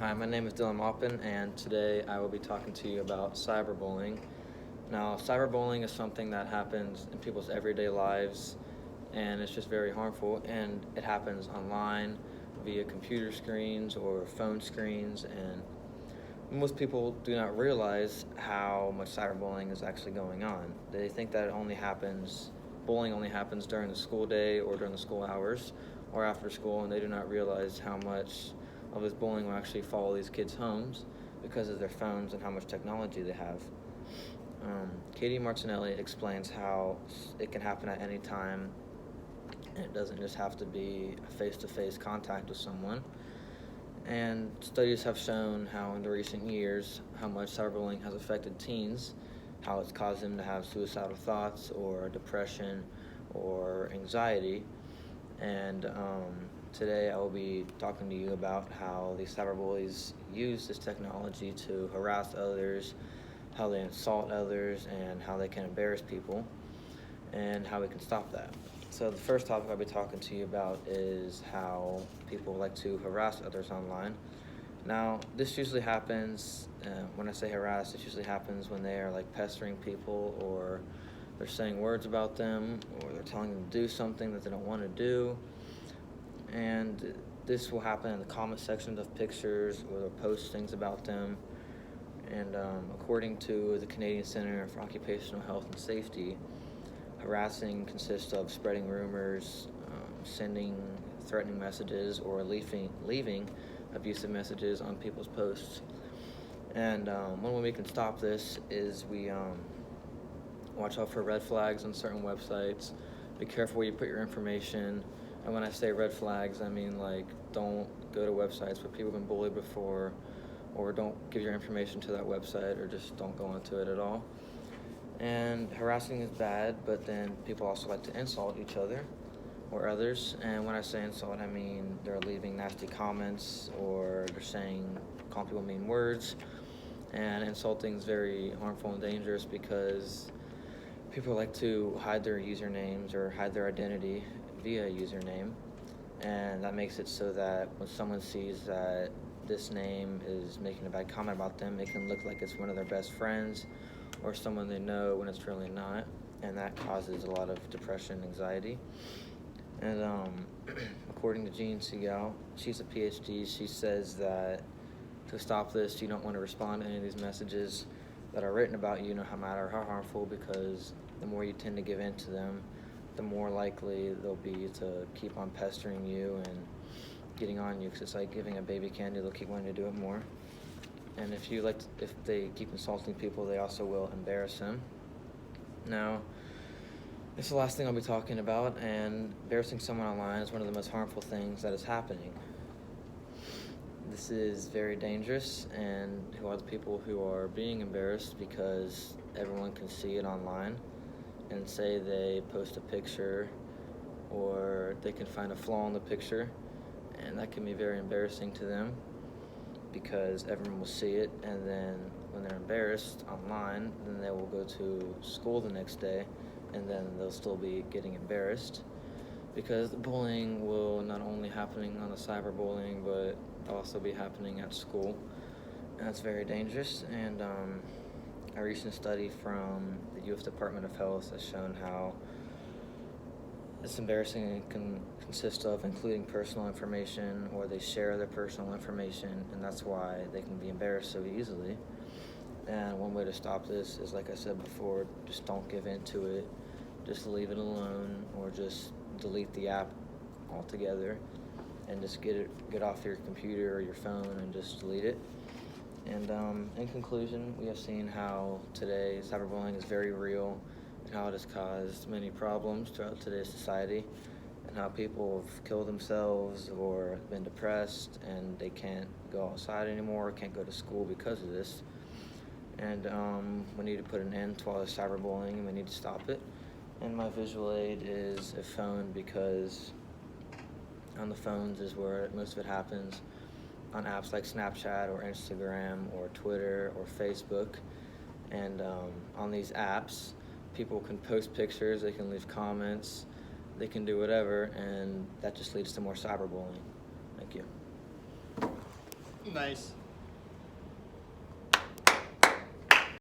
Hi, my name is Dylan Maupin, and today I will be talking to you about cyberbullying. Now, cyberbullying is something that happens in people's everyday lives, and it's just very harmful, and it happens online via computer screens or phone screens, and most people do not realize how much cyberbullying is actually going on. They think that bullying only happens during the school day or during the school hours or after school, and they do not realize how much of this bullying will actually follow these kids' homes because of their phones and how much technology they have. Katie Martinelli explains how it can happen at any time, and it doesn't just have to be a face-to-face contact with someone. And studies have shown how in the recent years, how much cyberbullying has affected teens, how it's caused them to have suicidal thoughts or depression or anxiety. And today I will be talking to you about how these cyberbullies use this technology to harass others, how they insult others, and how they can embarrass people, and how we can stop that. So the first topic I'll be talking to you about is how people like to harass others online. Now, this usually happens, when I say harass, it usually happens when they are like pestering people, or they're saying words about them, or they're telling them to do something that they don't want to do. And this will happen in the comment sections of pictures, or they'll post things about them. And according to the Canadian Centre for Occupational Health and Safety, harassing consists of spreading rumors, sending threatening messages, or leaving abusive messages on people's posts. And one way we can stop this is we watch out for red flags on certain websites. Be careful where you put your information. And when I say red flags, I mean like don't go to websites where people have been bullied before, or don't give your information to that website, or just don't go onto it at all. And harassing is bad, but then people also like to insult each other or others. And when I say insult, I mean they're leaving nasty comments, or they're calling people mean words. And insulting is very harmful and dangerous because people like to hide their usernames or hide their identity via a username. And that makes it so that when someone sees that this name is making a bad comment about them, it can look like it's one of their best friends or someone they know when it's really not, and that causes a lot of depression and anxiety. And according to Jean Segal, she's a PhD, she says that to stop this, you don't want to respond to any of these messages that are written about you, no matter how harmful, because the more you tend to give in to them, the more likely they'll be to keep on pestering you and getting on you, because it's like giving a baby candy, they'll keep wanting to do it more. And if they keep insulting people, they also will embarrass them. Now, this is the last thing I'll be talking about, and embarrassing someone online is one of the most harmful things that is happening. This is very dangerous, and who are the people who are being embarrassed? Because everyone can see it online, and say they post a picture, or they can find a flaw in the picture, and that can be very embarrassing to them, because everyone will see it, and then when they're embarrassed online, then they will go to school the next day, and then they'll still be getting embarrassed, because the bullying will not only happening on the cyberbullying, but also be happening at school, and that's very dangerous. And a recent study from the U.S. Department of Health has shown how it's embarrassing and can consist of including personal information, or they share their personal information, and that's why they can be embarrassed so easily. And one way to stop this is, like I said before, just don't give in to it. Just leave it alone, or just delete the app altogether, and just get off your computer or your phone and just delete it. And in conclusion, we have seen how today cyberbullying is very real, and how it has caused many problems throughout today's society, and how people have killed themselves or been depressed, and they can't go outside anymore, can't go to school because of this. And we need to put an end to all this cyberbullying, and we need to stop it. And my visual aid is a phone, because on the phones is where most of it happens, on apps like Snapchat or Instagram or Twitter or Facebook. And on these apps, people can post pictures, they can leave comments, they can do whatever, and that just leads to more cyberbullying. Thank you. Nice.